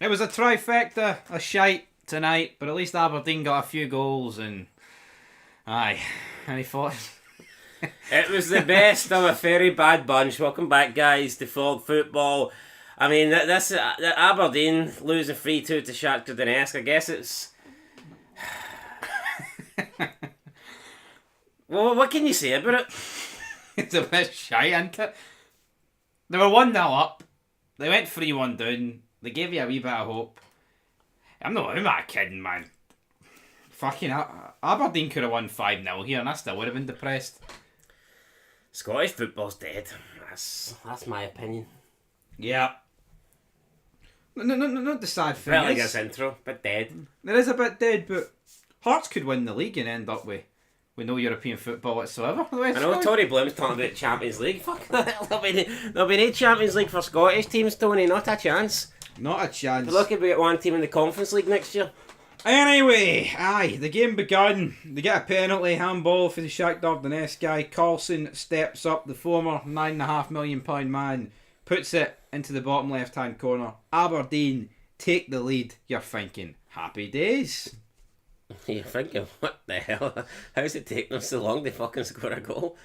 It was a trifecta of shite tonight, but at least Aberdeen got a few goals and... Aye. Any thoughts? It was the best of a very bad bunch. Welcome back, guys, to Fog Football. I mean, this Aberdeen losing 3-2 to Shaktar Donetsk, I guess it's... Well, what can you say about it? It's a bit shy, isn't it? They were 1-0 up. They went 3-1 down. They gave you a wee bit of hope. I'm not kidding, man. Fucking Aberdeen could have won 5-0 here and I still would have been depressed. Scottish football's dead. That's my opinion. Yeah. No, not the sad thing. Felt like this intro, but dead. There is a bit dead, but Hearts could win the league and end up with no European football whatsoever. I know Tory Bloom's talking about Champions League. Fuck that. There'll be no Champions League for Scottish teams, Tony. Not a chance. Not a chance. We're lucky we get one team in the Conference League next year. Anyway, the game begun. They get a penalty, handball for the Shaktar Donetsk guy. Carlson steps up, the former £9.5 million man, puts it into the bottom left-hand corner. Aberdeen take the lead. You're thinking, happy days. You're thinking, what the hell? How's it taking them so long to fucking score a goal?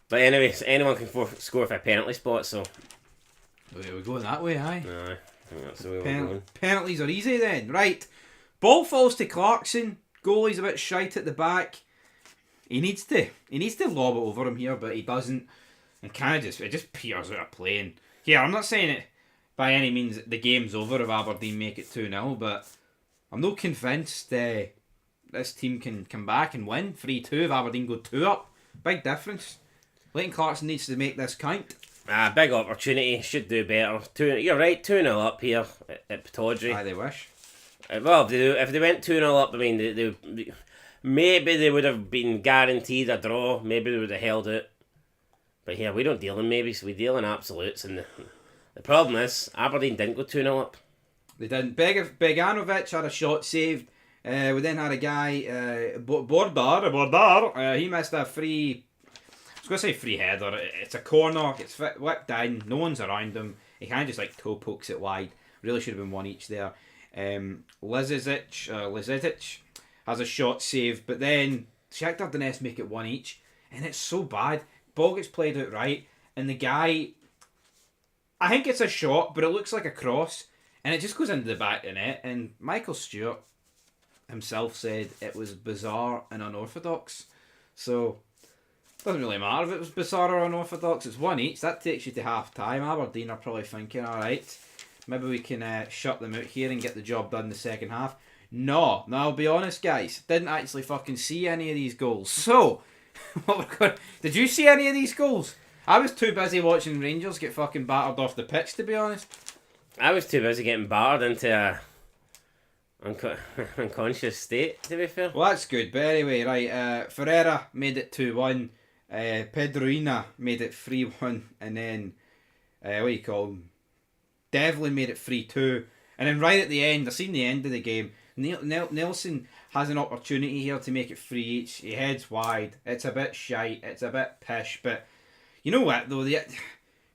But anyways, anyone can score for a penalty spot, so... We're going that way, aye? No, I think that's the way we're going. Penalties are easy then. Right. Ball falls to Clarkson. Goalie's a bit shite at the back. He needs to lob it over him here, but he doesn't. And kind of it just peers out of playing. Yeah, I'm not saying it by any means the game's over if Aberdeen make it 2-0, but I'm not convinced this team can come back and win 3-2 if Aberdeen go 2 up. Big difference. Leighton Clarkson needs to make this count. Big opportunity, should do better. You're right, 2-0 up here at Pittodrie. Aye, they wish. Well, if they went 2-0 up, I mean, maybe they would have been guaranteed a draw. Maybe they would have held it. But here, we don't deal in maybes, we deal in absolutes. And the problem is, Aberdeen didn't go 2-0 up. They didn't. Beganovic had a shot saved. We then had a guy, Bordar. He missed a free... I was going to say free header. It's a corner. It's whipped in. No one's around him. He kind of just toe pokes it wide. Really should have been one each there. Lizic has a shot saved, but then Shaktar Donetsk make it one each, and it's so bad. Ball gets played out right, and the guy, I think it's a shot, but it looks like a cross, and it just goes into the back of the net. And Michael Stewart himself said it was bizarre and unorthodox. So it doesn't really matter if it was bizarre or unorthodox. It's one each. That takes you to half time. Aberdeen are probably thinking, all right, maybe we can shut them out here and get the job done in the second half. No, I'll be honest, guys. Didn't actually fucking see any of these goals. So, did you see any of these goals? I was too busy watching Rangers get fucking battered off the pitch, to be honest. I was too busy getting battered into a unconscious state, to be fair. Well, that's good. But anyway, right, Ferreira made it 2-1. Pedroina made it 3-1. And then, what do you call him? Devlin made it 3-2. And then right at the end, I seen the end of the game, Nelson has an opportunity here to make it 3 each. He heads wide. It's a bit shite. It's a bit pish. But you know what, though? They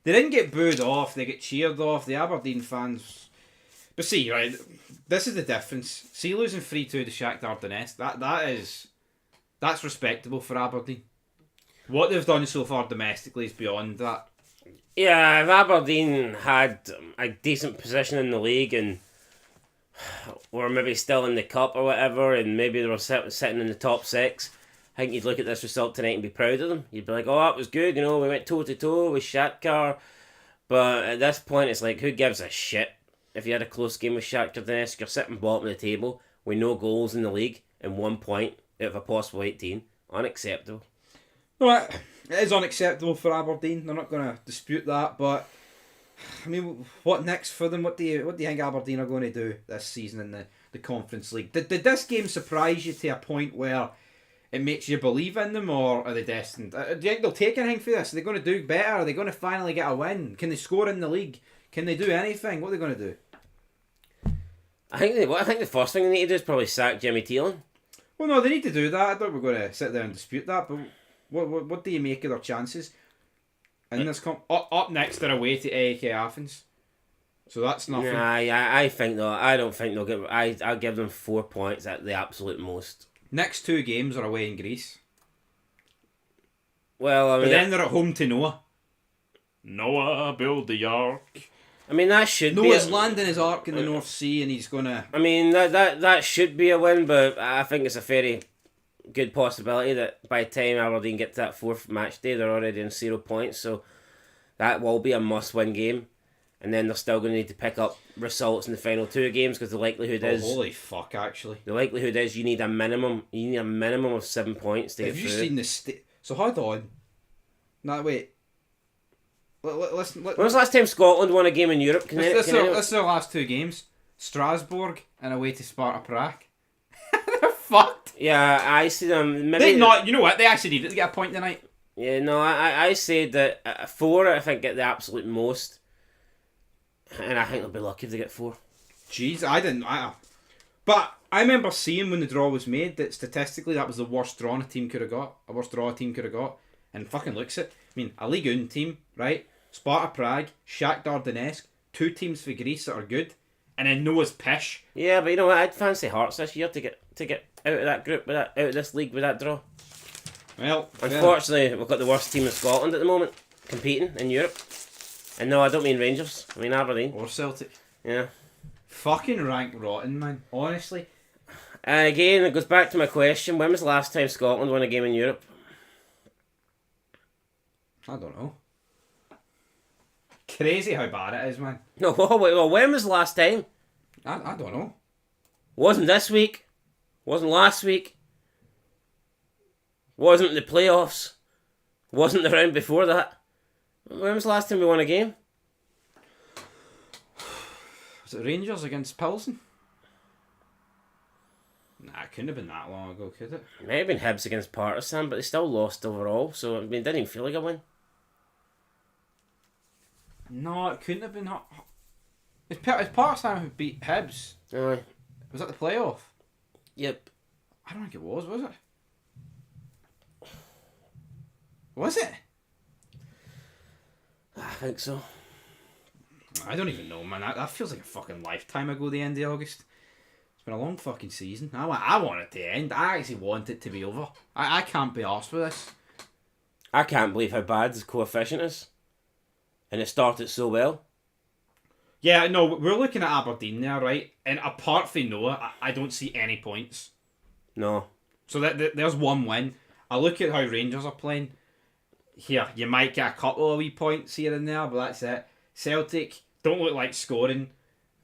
didn't get booed off. They get cheered off. The Aberdeen fans... But see, right, this is the difference. See, losing 3-2 to Shaktar Donetsk, that's respectable for Aberdeen. What they've done so far domestically is beyond that. Yeah, if Aberdeen had a decent position in the league and were maybe still in the cup or whatever, and maybe they were sitting in the top 6, I think you'd look at this result tonight and be proud of them. You'd be like, oh, that was good, we went toe-to-toe with Shaktar. But at this point, it's like, who gives a shit? If you had a close game with Shaktar Donetsk, you're sitting bottom of the table with no goals in the league and 1 point out of a possible 18. Unacceptable. No, it is unacceptable for Aberdeen. They're not going to dispute that, but I mean, what next for them? What do you think Aberdeen are going to do this season in the Conference League? Did this game surprise you to a point where it makes you believe in them, or are they destined? Do you think they'll take anything for this? Are they going to do better? Are they going to finally get a win? Can they score in the league? Can they do anything? What are they going to do? I think the first thing they need to do is probably sack Jimmy Thielen. Well, no, they need to do that. I thought we were going to sit there and dispute that, but what do you make of their chances in this up next? They're away to AEK Athens. So that's nothing. I think though. I don't think they'll get. I'll give them 4 points at the absolute most. Next 2 games are away in Greece. Well, I mean, but then they're at home to Noah. Noah, build the ark. I mean, that should be. Noah's landing his ark in the North Sea, and he's gonna. I mean, that should be a win, but I think it's a very good possibility that by the time Aberdeen get to that 4th match day, they're already in 0 points. So that will be a must-win game, and then they're still going to need to pick up results in the final 2 games because the likelihood is. Holy fuck! Actually, the likelihood is you need a minimum. You need a minimum of 7 points to get through. Have you seen the So hold on. No, wait. Listen. When was the last time Scotland won a game in Europe? This is their last 2 games. Strasbourg and away to Sparta Prague. They're fucked. Yeah, I see them. Maybe they not. You know what? They actually needed to get a point tonight. Yeah, no, I said that 4. I think get the absolute most, and I think they'll be lucky if they get 4. Jeez, I didn't. But I remember seeing when the draw was made that statistically that was the worst draw a team could have got. A worst draw a team could have got. And fucking looks it. I mean, a Ligue 1 team, right? Sparta Prague, Shaktar Donetsk, 2 teams for Greece that are good, and then Noah's pish. Yeah, but you know what? I'd fancy Hearts this year to get out of that group out of this league with that draw. Well, unfortunately, we've got the worst team in Scotland at the moment competing in Europe. And no, I don't mean Rangers. I mean Aberdeen or Celtic. Yeah. Fucking rank rotten, man. Honestly. Again, it goes back to my question: when was the last time Scotland won a game in Europe? I don't know. Crazy how bad it is, man. No, well, when was the last time? I don't know. Wasn't this week. Wasn't last week. Wasn't the playoffs. Wasn't the round before that. When was the last time we won a game? Was it Rangers against Pilsen? Nah, it couldn't have been that long ago, could it? It might have been Hibs against Partizan, but they still lost overall, so I mean, it didn't even feel like a win. No, it couldn't have been. It's Partizan who beat Hibs. Aye. Was that the playoff? Yep. I don't think it was it? Was it? I think so. I don't even know, man. That feels like a fucking lifetime ago, the end of August. It's been a long fucking season. I want it to end. I actually want it to be over. I can't be arsed with this. I can't believe how bad the coefficient is. And it started so well. Yeah, no, we're looking at Aberdeen there, right? And apart from Noah, I don't see any points. No. So there's 1 win. I look at how Rangers are playing. Here, you might get a couple of wee points here and there, but that's it. Celtic don't look like scoring.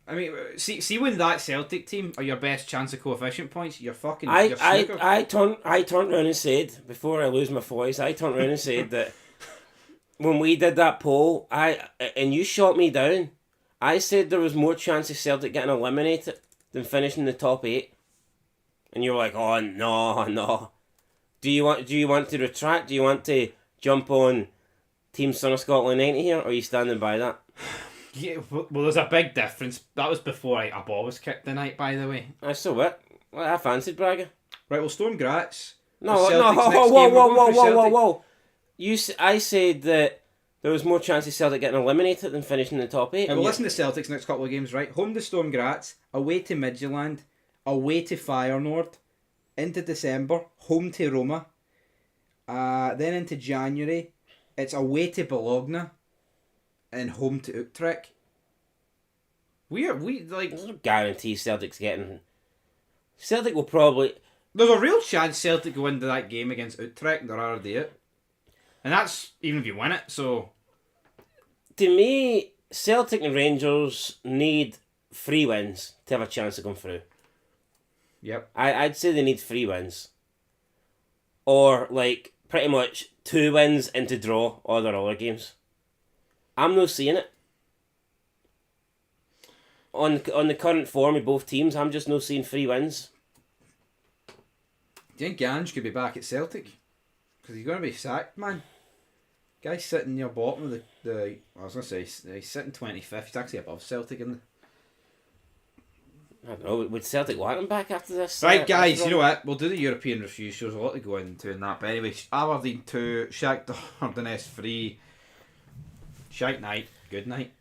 I mean, see when that Celtic team are your best chance of coefficient points, you're fucking. I turned around and said, before I lose my voice, I turned around and said that when we did that poll, and you shot me down. I said there was more chance of Celtic getting eliminated than finishing in the top 8, and you were like, "Oh no." Do you want to retract? Do you want to jump on Team Son of Scotland 90 here, or are you standing by that? Yeah, well, there's a big difference. That was before a ball was kicked tonight, by the way. So what? Well, I fancied Braga. Right, well, Storm Graz. No, whoa. I said that there was more chance of Celtic getting eliminated than finishing in the top 8. Right, well, listen to Celtic's next couple of games, right? Home to Storm Graz, away to Midtjylland, away to Feyenoord, into December, home to Roma, then into January, it's away to Bologna, and home to Utrecht. We like. There's no guarantee Celtic's getting. Celtic will probably. There's a real chance Celtic go into that game against Utrecht. They're already out, and that's even if you win it. So, to me, Celtic and Rangers need 3 wins to have a chance of going through. Yep. I'd say they need 3 wins, or like pretty much 2 wins into draw all their other games. I'm not seeing it. On the current form of both teams, I'm just not seeing 3 wins. Do you think Gange could be back at Celtic? Because he's going to be sacked, man. Guy's sitting near bottom of the I was going to say, he's sitting 25th. He's actually above Celtic, isn't he? I don't know, would Celtic want him back after this? Right, guys, you know what? We'll do the European review shows. A lot to go into in that. But anyway, Aberdeen 2, Shaktar Donetsk 3. Shite night. Good night.